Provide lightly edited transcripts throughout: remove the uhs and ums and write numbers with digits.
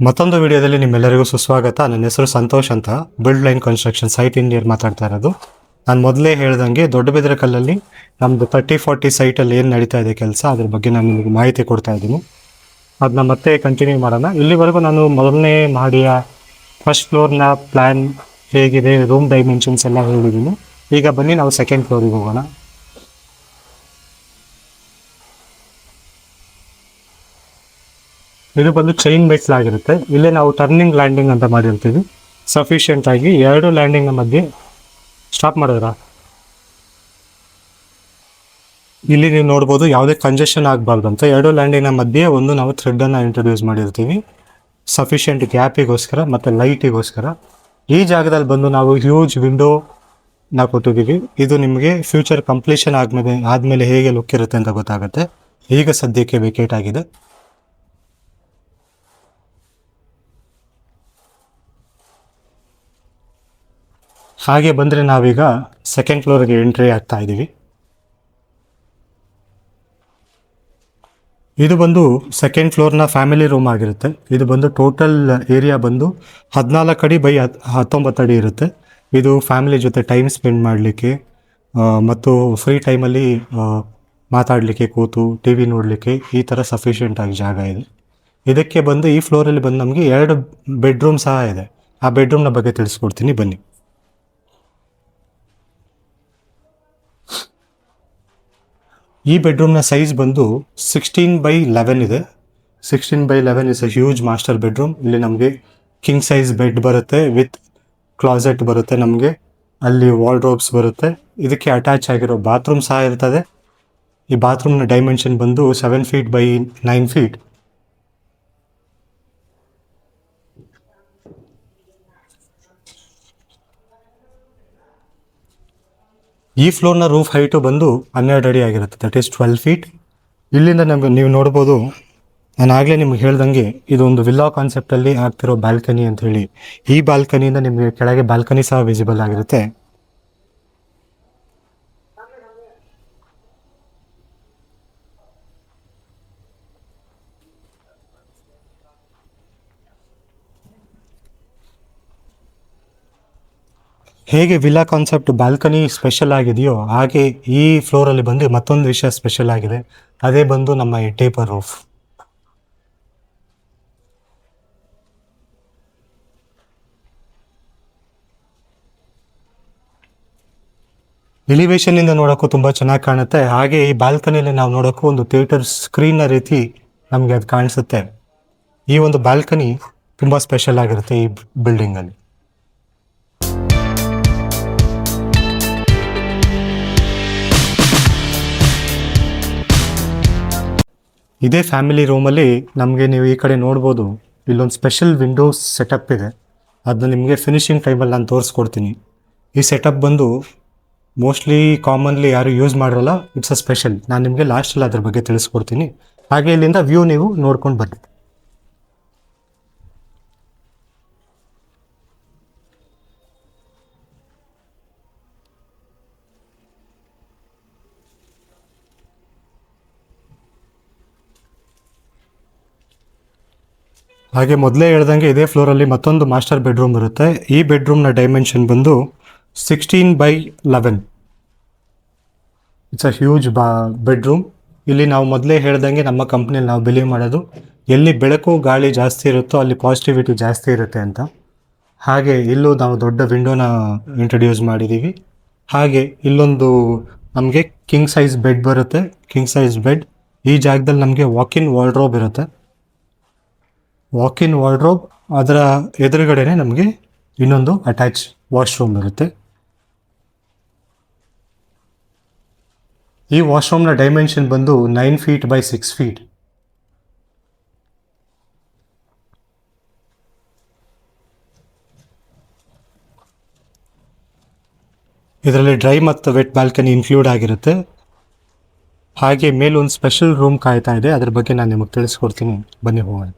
ಮತ್ತೊಂದು ವಿಡಿಯೋದಲ್ಲಿ ನಿಮ್ಮೆಲ್ಲರಿಗೂ ಸುಸ್ವಾಗತ. ನನ್ನ ಹೆಸರು ಸಂತೋಷ್ ಅಂತ, build line construction site engineer ಮಾತಾಡ್ತಾ ಇರೋದು. ನಾನು ಮೊದಲೇ ಹೇಳ್ದಂಗೆ ದೊಡ್ಡಬಿದರಕಲ್ಲಲ್ಲಿ ನಮ್ಮದು 30-40 ಸೈಟಲ್ಲಿ ಏನು ನಡೀತಾ ಇದೆ ಕೆಲಸ, ಅದ್ರ ಬಗ್ಗೆ ನಾನು ನಿಮಗೆ ಮಾಹಿತಿ ಕೊಡ್ತಾ ಇದ್ದೀನಿ. ಅದನ್ನ ಮತ್ತೆ ಕಂಟಿನ್ಯೂ ಮಾಡೋಣ. ಇಲ್ಲಿವರೆಗೂ ನಾನು ಮೊದಲನೇ ಮಹಡಿಯ ಫಸ್ಟ್ ಫ್ಲೋರ್ನ ಪ್ಲ್ಯಾನ್ ಹೇಗಿದೆ, ರೂಮ್ ಡೈಮೆನ್ಷನ್ಸ್ ಎಲ್ಲ ಹೇಳಿದ್ದೀನಿ. ಈಗ ಬನ್ನಿ ನಾವು ಸೆಕೆಂಡ್ ಫ್ಲೋರಿಗೆ ಹೋಗೋಣ. ಇದು ಬಂದು ಚೈನ್ ಮೆಟ್ಲಾಗಿರುತ್ತೆ. ಇಲ್ಲೇ ನಾವು ಟರ್ನಿಂಗ್ ಲ್ಯಾಂಡಿಂಗ್ ಅಂತ ಮಾಡಿರ್ತೀವಿ. ಸಫಿಷಿಯೆಂಟ್ ಆಗಿ 2 ಲ್ಯಾಂಡಿಂಗ್ನ ಮಧ್ಯೆ ಸ್ಟಾಪ್ ಮಾಡಿದ್ರ ಇಲ್ಲಿ ನೀವು ನೋಡ್ಬೋದು ಯಾವುದೇ ಕಂಜೆಷನ್ ಆಗಬಾರ್ದು ಅಂತ 2 ಲ್ಯಾಂಡಿಂಗ್ನ ಮಧ್ಯೆ ಒಂದು ನಾವು ಥ್ರೆಡನ್ನು ಇಂಟ್ರೊಡ್ಯೂಸ್ ಮಾಡಿರ್ತೀವಿ, ಸಫಿಷಿಯೆಂಟ್ ಗ್ಯಾಪಿಗೋಸ್ಕರ ಮತ್ತು ಲೈಟಿಗೋಸ್ಕರ. ಈ ಜಾಗದಲ್ಲಿ ಬಂದು ನಾವು ಹ್ಯೂಜ್ ವಿಂಡೋನ ಕೊಟ್ಟಿದ್ದೀವಿ. ಇದು ನಿಮಗೆ ಫ್ಯೂಚರ್ ಕಂಪ್ಲೀಷನ್ ಆದಮೇಲೆ ಹೇಗೆ ಲುಕ್ ಇರುತ್ತೆ ಅಂತ ಗೊತ್ತಾಗುತ್ತೆ. ಈಗ ಸದ್ಯಕ್ಕೆ ವೇಕೇಟ್ ಆಗಿದೆ. ಹಾಗೆ ಬಂದರೆ ನಾವೀಗ ಸೆಕೆಂಡ್ ಫ್ಲೋರ್ಗೆ ಎಂಟ್ರಿ ಆಗ್ತಾ ಇದ್ದೀವಿ. ಇದು ಬಂದು ಸೆಕೆಂಡ್ ಫ್ಲೋರ್ನ ಫ್ಯಾಮಿಲಿ ರೂಮ್ ಆಗಿರುತ್ತೆ. ಇದು ಬಂದು ಟೋಟಲ್ ಏರಿಯಾ ಬಂದು 14 ಅಡಿ ಬೈ 19 ಅಡಿ ಇರುತ್ತೆ. ಇದು ಫ್ಯಾಮಿಲಿ ಜೊತೆ ಟೈಮ್ ಸ್ಪೆಂಡ್ ಮಾಡಲಿಕ್ಕೆ ಮತ್ತು ಫ್ರೀ ಟೈಮಲ್ಲಿ ಮಾತಾಡಲಿಕ್ಕೆ, ಕೂತು ಟಿ ವಿ ನೋಡಲಿಕ್ಕೆ ಈ ಥರ ಸಫಿಷಿಯೆಂಟ್ ಆಗಿ ಜಾಗ ಇದೆ. ಇದಕ್ಕೆ ಬಂದು ಈ ಫ್ಲೋರಲ್ಲಿ ಬಂದು ನಮಗೆ 2 ಬೆಡ್ರೂಮ್ ಸಹ ಇದೆ. ಆ ಬೆಡ್ರೂಮ್ನ ಬಗ್ಗೆ ತಿಳಿಸ್ಕೊಡ್ತೀನಿ ಬನ್ನಿ. ಈ ಬೆಡ್ರೂಮ್ನ ಸೈಜ್ ಬಂದು 16/11 ಇದೆ. 16/11 is a huge master bedroom. ಇಲ್ಲಿ ನಮಗೆ ಕಿಂಗ್ ಸೈಜ್ ಬೆಡ್ ಬರುತ್ತೆ, ವಿತ್ ಕ್ಲಾಸೆಟ್ ಬರುತ್ತೆ, ನಮಗೆ ಅಲ್ಲಿ ವಾರ್ಡ್ರೋಬ್ಸ್ ಬರುತ್ತೆ. ಇದಕ್ಕೆ ಅಟ್ಯಾಚ್ ಆಗಿರೋ ಬಾತ್ರೂಮ್ ಸಹ ಇರ್ತದೆ. ಈ ಬಾತ್ರೂಮ್ನ ಡೈಮೆನ್ಷನ್ ಬಂದು 7 feet by 9 feet. ಈ ಫ್ಲೋರ್ನ ರೂಫ್ ಹೈಟು ಬಂದು 12 ಅಡಿ ಆಗಿರುತ್ತೆ, ದಟ್ ಈಸ್ 12 feet. ಇಲ್ಲಿಂದ ನೀವು ನೋಡ್ಬೋದು, ನಾನು ಆಗಲೇ ನಿಮ್ಗೆ ಹೇಳ್ದಂಗೆ ಇದೊಂದು ವಿಲ್ಲಾ ಕಾನ್ಸೆಪ್ಟಲ್ಲಿ ಆಗ್ತಿರೋ ಬ್ಯಾಲ್ಕನಿ ಅಂತ ಹೇಳಿ. ಈ ಬಾಲ್ಕನಿಯಿಂದ ನಿಮಗೆ ಕೆಳಗೆ ಬಾಲ್ಕನಿ ಸಹ ವಿಸಿಬಲ್ ಆಗಿರುತ್ತೆ. ಹೇಗೆ ವಿಲ್ಲಾ ಕಾನ್ಸೆಪ್ಟ್ ಬಾಲ್ಕನಿ ಸ್ಪೆಷಲ್ ಆಗಿದೆಯೋ ಹಾಗೆ ಈ ಫ್ಲೋರಲ್ಲಿ ಬಂದು ಮತ್ತೊಂದು ವಿಷಯ ಸ್ಪೆಷಲ್ ಆಗಿದೆ. ಅದೇ ಬಂದು ನಮ್ಮ ಈ ಟೇಪರ್ ರೂಫ್. ಎಲಿವೇಶನಿಂದ ನೋಡೋಕ್ಕೂ ತುಂಬ ಚೆನ್ನಾಗಿ ಕಾಣುತ್ತೆ. ಹಾಗೆ ಈ ಬಾಲ್ಕನಿಯಲ್ಲಿ ನಾವು ನೋಡೋಕ್ಕೂ ಒಂದು ಥಿಯೇಟರ್ ಸ್ಕ್ರೀನ್ನ ರೀತಿ ನಮಗೆ ಅದು ಕಾಣಿಸುತ್ತೆ. ಈ ಒಂದು ಬಾಲ್ಕನಿ ತುಂಬ ಸ್ಪೆಷಲ್ ಆಗಿರುತ್ತೆ ಈ ಬಿಲ್ಡಿಂಗಲ್ಲಿ. ಇದೇ ಫ್ಯಾಮಿಲಿ ರೂಮಲ್ಲಿ ನಮಗೆ ನೀವು ಈ ಕಡೆ ನೋಡ್ಬೋದು, ಇಲ್ಲೊಂದು ಸ್ಪೆಷಲ್ ವಿಂಡೋಸ್ ಸೆಟಪ್ ಇದೆ. ಅದನ್ನ ನಿಮಗೆ ಫಿನಿಶಿಂಗ್ ಟೈಮಲ್ಲಿ ನಾನು ತೋರಿಸ್ಕೊಡ್ತೀನಿ. ಈ ಸೆಟಪ್ ಬಂದು ಮೋಸ್ಟ್ಲಿ ಕಾಮನ್ಲಿ ಯಾರು ಯೂಸ್ ಮಾಡಿರಲ್ಲ, ಇಟ್ಸ್ ಅ ಸ್ಪೆಷಲ್. ನಾನು ನಿಮಗೆ ಲಾಸ್ಟಲ್ಲಿ ಅದ್ರ ಬಗ್ಗೆ ತಿಳಿಸ್ಕೊಡ್ತೀನಿ. ಹಾಗೆ ಇಲ್ಲಿಂದ ವ್ಯೂ ನೀವು ನೋಡ್ಕೊಂಡು ಬನ್ನಿ. ಹಾಗೆ ಮೊದಲೇ ಹೇಳ್ದಂಗೆ ಇದೇ ಫ್ಲೋರಲ್ಲಿ ಮತ್ತೊಂದು ಮಾಸ್ಟರ್ ಬೆಡ್ರೂಮ್ ಬರುತ್ತೆ. ಈ ಬೆಡ್ರೂಮ್ನ ಡೈಮೆನ್ಷನ್ ಬಂದು 16/11. It's a huge bedroom. ಇಲ್ಲಿ ನಾವು ಮೊದಲೇ ಹೇಳ್ದಂಗೆ ನಮ್ಮ ಕಂಪ್ನಿಯಲ್ಲಿ ನಾವು ಬಿಲೀವ್ ಮಾಡೋದು, ಎಲ್ಲಿ ಬೆಳಕು ಗಾಳಿ ಜಾಸ್ತಿ ಇರುತ್ತೋ ಅಲ್ಲಿ ಪಾಸಿಟಿವಿಟಿ ಜಾಸ್ತಿ ಇರುತ್ತೆ ಅಂತ. ಹಾಗೆ ಇಲ್ಲೂ ನಾವು ದೊಡ್ಡ ವಿಂಡೋನ ಇಂಟ್ರೊಡ್ಯೂಸ್ ಮಾಡಿದ್ದೀವಿ. ಹಾಗೆ ಇಲ್ಲೊಂದು ನಮಗೆ ಕಿಂಗ್ ಸೈಜ್ ಬೆಡ್ ಬರುತ್ತೆ. King size bed. ಈ ಜಾಗದಲ್ಲಿ ನಮಗೆ ವಾಕ್-ಇನ್ ವಾರ್ಡ್ರೋಬ್ ಇರುತ್ತೆ. ವಾಕ್-ಇನ್ ವಾರ್ಡ್ರೋಬ್, ಅದರ ಎದುರುಗಡೆನೆ ನಮಗೆ ಇನ್ನೊಂದು ಅಟ್ಯಾಚ್ ವಾಶ್ರೂಮ್ ಇರುತ್ತೆ. ಈ ವಾಶ್ರೂಮ್ನ ಡೈಮೆನ್ಷನ್ ಬಂದು 9 feet by 6 feet. ಇದರಲ್ಲಿ ಡ್ರೈ ಮತ್ತು ವೆಟ್ ಬಾಲ್ಕನಿ ಇನ್ಕ್ಲೂಡ್ ಆಗಿರುತ್ತೆ. ಹಾಗೆ ಮೇಲೊಂದು ಸ್ಪೆಷಲ್ ರೂಮ್ ಕಾಯ್ತಾ ಇದೆ, ಅದ್ರ ಬಗ್ಗೆ ನಾನು ನಿಮಗೆ ತಿಳಿಸ್ಕೊಡ್ತೀನಿ. ಬನ್ನಿ ಹೋಗೋಣ.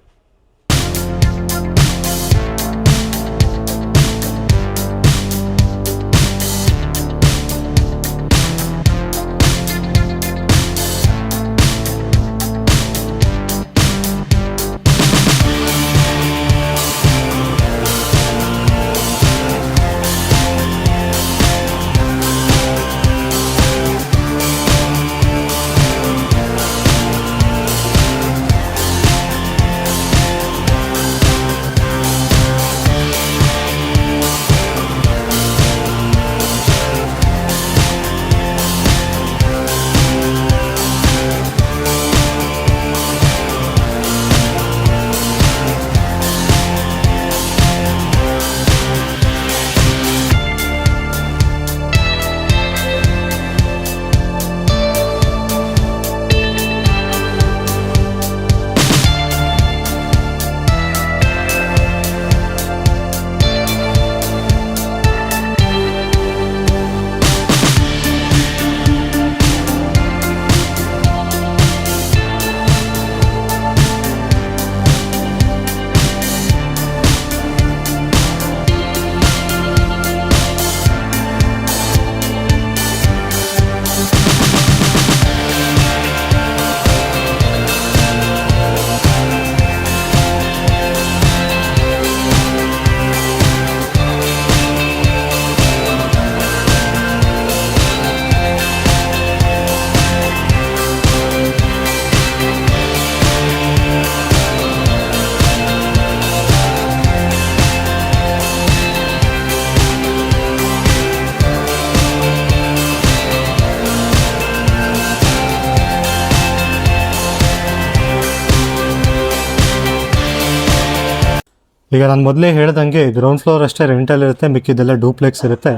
ಈಗ ನಾನು ಮೊದಲೇ ಹೇಳ್ದಂಗೆ ಗ್ರೌಂಡ್ ಫ್ಲೋರ್ ಅಷ್ಟೇ ರೆಂಟಲ್ ಇರುತ್ತೆ, ಮಿಕ್ಕಿದೆಲ್ಲ ಡೂಪ್ಲೆಕ್ಸ್ ಇರುತ್ತೆ.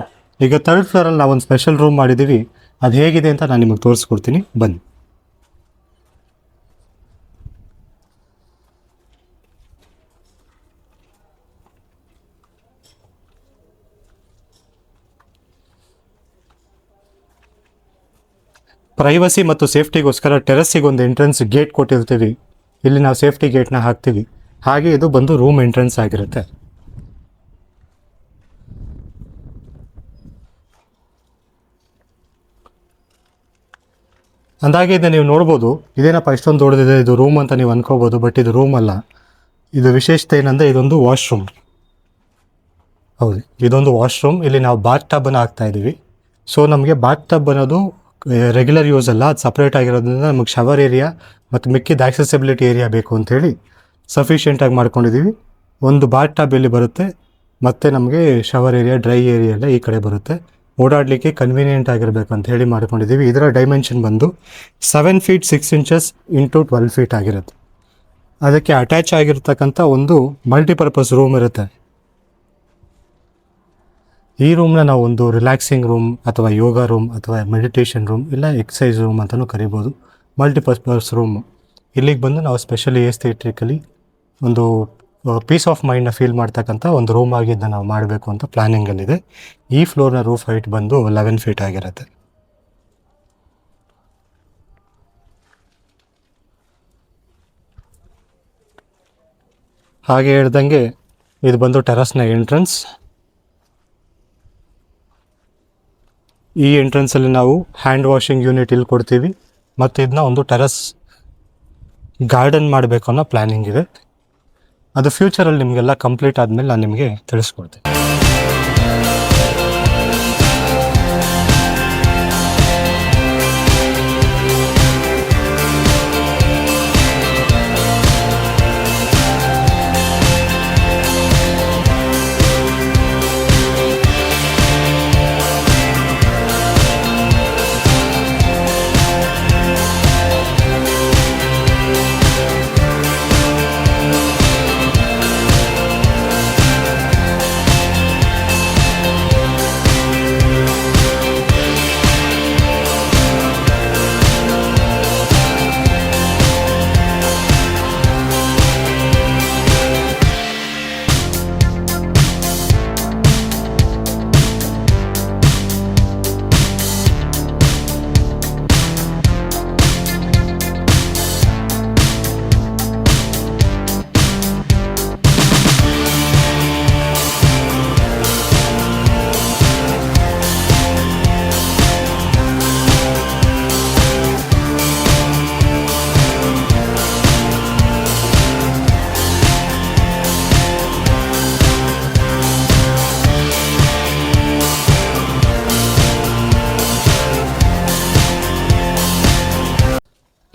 ಈಗ ಥರ್ಡ್ ಫ್ಲೋರಲ್ಲಿ ನಾವು ಒಂದು ಸ್ಪೆಷಲ್ ರೂಮ್ ಮಾಡಿದ್ದೀವಿ, ಅದು ಹೇಗಿದೆ ಅಂತ ನಾನು ನಿಮಗೆ ತೋರಿಸ್ಕೊಡ್ತೀನಿ, ಬನ್ನಿ. ಪ್ರೈವಸಿ ಮತ್ತು ಸೇಫ್ಟಿಗೋಸ್ಕರ ಟೆರೆಸ್ಸಿಗೆ ಒಂದು ಎಂಟ್ರೆನ್ಸ್ ಗೇಟ್ ಕೊಟ್ಟಿರ್ತೀವಿ. ಇಲ್ಲಿ ನಾವು ಸೇಫ್ಟಿ ಗೇಟ್ನ ಹಾಕ್ತೀವಿ. ಹಾಗೆ ಇದು ಬಂದು ರೂಮ್ ಎಂಟ್ರೆನ್ಸ್ ಆಗಿರುತ್ತೆ. ಅಂದಾಗೆ ಇದನ್ನ ನೀವು ನೋಡ್ಬೋದು, ಇದೇನಪ್ಪ ಇಷ್ಟೊಂದು ದೊಡ್ಡದಿದೆ, ಇದು ರೂಮ್ ಅಂತ ನೀವು ಅನ್ಕೋಬೋದು. ಬಟ್ ಇದು ರೂಮ್ ಅಲ್ಲ. ಇದು ವಿಶೇಷತೆ ಏನಂದರೆ ಇದೊಂದು ವಾಶ್ರೂಮ್. ಹೌದು, ಇದೊಂದು ವಾಶ್ರೂಮ್. ಇಲ್ಲಿ ನಾವು ಬಾತ್ ಟಬ್ಬನ್ನು ಹಾಕ್ತಾ ಇದ್ದೀವಿ. ಸೊ ನಮಗೆ ಬಾತ್ ಟಬ್ ಅನ್ನೋದು ರೆಗ್ಯುಲರ್ ಯೂಸ್ ಅಲ್ಲ, ಅದು ಸಪ್ರೇಟ್ ಆಗಿರೋದ್ರಿಂದ ನಮಗೆ ಶವರ್ ಏರಿಯಾ ಮತ್ತು ಮಿಕ್ಕಿದ ಆಕ್ಸೆಸಿಬಿಲಿಟಿ ಏರಿಯಾ ಬೇಕು ಅಂಥೇಳಿ ಸಫಿಷಿಯೆಂಟಾಗಿ ಮಾಡ್ಕೊಂಡಿದ್ದೀವಿ. ಒಂದು ಬಾತ್ ಟಬ್ ಇಲ್ಲಿ ಬರುತ್ತೆ, ಮತ್ತು ನಮಗೆ ಶವರ್ ಏರಿಯಾ, ಡ್ರೈ ಏರಿಯಾ ಎಲ್ಲ ಈ ಕಡೆ ಬರುತ್ತೆ. ಓಡಾಡಲಿಕ್ಕೆ ಕನ್ವೀನಿಯೆಂಟ್ ಆಗಿರಬೇಕು ಅಂತ ಹೇಳಿ ಮಾಡ್ಕೊಂಡಿದ್ದೀವಿ. ಇದರ ಡೈಮೆನ್ಷನ್ ಬಂದು 7 feet 6 inches ಇಂಟು 12 feet ಆಗಿರುತ್ತೆ. ಅದಕ್ಕೆ ಅಟ್ಯಾಚ್ ಆಗಿರ್ತಕ್ಕಂಥ ಒಂದು ಮಲ್ಟಿಪರ್ಪಸ್ ರೂಮ್ ಇರುತ್ತೆ. ಈ ರೂಮ್ನ ನಾವು ಒಂದು ರಿಲ್ಯಾಕ್ಸಿಂಗ್ ರೂಮ್ ಅಥವಾ ಯೋಗ ರೂಮ್ ಅಥವಾ ಮೆಡಿಟೇಷನ್ ರೂಮ್ ಇಲ್ಲ ಎಕ್ಸಸೈಸ್ ರೂಮ್ ಅಂತಲೂ ಕರಿಬೋದು. Multipurpose room. ಇಲ್ಲಿಗೆ ಬಂದು ನಾವು ಸ್ಪೆಷಲಿ ಎಸ್ಥೆಟಿಕಲಿ ಒಂದು ಪೀಸ್ ಆಫ್ ಮೈಂಡ್ನ ಫೀಲ್ ಮಾಡ್ತಕ್ಕಂಥ ಒಂದು ರೂಮ್ ಆಗಿದ್ದನ್ನು ನಾವು ಮಾಡಬೇಕು ಅಂತ ಪ್ಲ್ಯಾನಿಂಗಲ್ಲಿದೆ. ಈ ಫ್ಲೋರ್ನ ರೂಫ್ ಹೈಟ್ ಬಂದು 11 feet ಆಗಿರುತ್ತೆ. ಹಾಗೆ ಹೇಳ್ದಂಗೆ ಇದು ಬಂದು ಟೆರಸ್ನ ಎಂಟ್ರೆನ್ಸ್. ಈ ಎಂಟ್ರೆನ್ಸಲ್ಲಿ ನಾವು ಹ್ಯಾಂಡ್ ವಾಷಿಂಗ್ ಯೂನಿಟ್ ಇಲ್ಲಿ ಕೊಡ್ತೀವಿ, ಮತ್ತು ಇದನ್ನ ಒಂದು ಟೆರಸ್ ಗಾರ್ಡನ್ ಮಾಡಬೇಕು ಅನ್ನೋ ಪ್ಲ್ಯಾನಿಂಗ್ ಇದೆ. ಅದು ಫ್ಯೂಚರಲ್ಲಿ ನಿಮಗೆಲ್ಲ ಕಂಪ್ಲೀಟ್ ಆದಮೇಲೆ ನಾನು ನಿಮಗೆ ತಿಳಿಸ್ಕೊಡ್ತೀನಿ.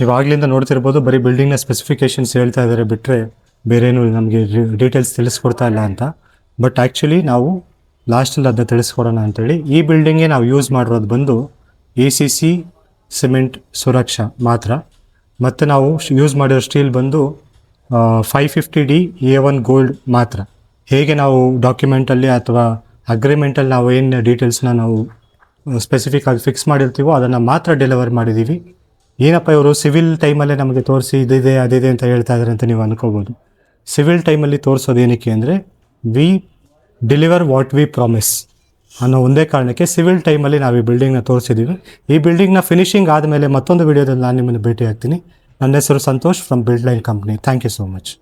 ನೀವು ಆಗ್ಲಿಂದ ನೋಡ್ತಿರ್ಬೋದು, ಬರೀ ಬಿಲ್ಡಿಂಗ್ನ ಸ್ಪೆಸಿಫಿಕೇಷನ್ಸ್ ಹೇಳ್ತಾ ಇದ್ದಾರೆ ಬಿಟ್ಟರೆ ಬೇರೇನು ನಮಗೆ ಡೀಟೇಲ್ಸ್ ತಿಳಿಸ್ಕೊಡ್ತಾ ಇಲ್ಲ ಅಂತ. ಬಟ್ ಆ್ಯಕ್ಚುಲಿ ನಾವು ಲಾಸ್ಟಲ್ಲಿ ಅದನ್ನ ತಿಳಿಸ್ಕೊಡೋಣ ಅಂತೇಳಿ ಈ ಬಿಲ್ಡಿಂಗ್ಗೆ ನಾವು ಯೂಸ್ ಮಾಡಿರೋದು ಬಂದು ACC ಸಿಮೆಂಟ್ ಸುರಕ್ಷಾ ಮಾತ್ರ. ಮತ್ತು ನಾವು ಯೂಸ್ ಮಾಡಿರೋ ಸ್ಟೀಲ್ ಬಂದು 550D A1 ಗೋಲ್ಡ್ ಮಾತ್ರ. ಹೇಗೆ ನಾವು ಡಾಕ್ಯುಮೆಂಟಲ್ಲಿ ಅಥವಾ ಅಗ್ರಿಮೆಂಟಲ್ಲಿ ನಾವು ಏನು ಡೀಟೇಲ್ಸ್ನ ನಾವು ಸ್ಪೆಸಿಫಿಕ್ ಆಗಿ ಫಿಕ್ಸ್ ಮಾಡಿರ್ತೀವೋ ಅದನ್ನು ಮಾತ್ರ ಡೆಲಿವರ್ ಮಾಡಿದ್ದೀವಿ. ಏನಪ್ಪ ಇವರು ಸಿವಿಲ್ ಟೈಮಲ್ಲೇ ನಮಗೆ ತೋರಿಸಿ ಇದಿದೆ ಅದಿದೆ ಅಂತ ಹೇಳ್ತಾ ಇದ್ದಾರೆ ಅಂತ ನೀವು ಅಂದ್ಕೋಬೋದು. ಸಿವಿಲ್ ಟೈಮಲ್ಲಿ ತೋರಿಸೋದು ಏನಕ್ಕೆ ಅಂದರೆ we deliver what we promise ಅನ್ನೋ ಒಂದೇ ಕಾರಣಕ್ಕೆ ಸಿವಿಲ್ ಟೈಮಲ್ಲಿ ನಾವು ಈ ಬಿಲ್ಡಿಂಗ್ನ ತೋರಿಸಿದ್ದೀವಿ. ಈ ಬಿಲ್ಡಿಂಗ್ನ ಫಿನಿಶಿಂಗ್ ಆದಮೇಲೆ ಮತ್ತೊಂದು ವಿಡಿಯೋದಲ್ಲಿ ನಾನು ನಿಮ್ಮನ್ನು ಭೇಟಿ ಆಗ್ತೀನಿ. ನನ್ನ ಹೆಸರು Santosh from Build Line company. Thank you so much.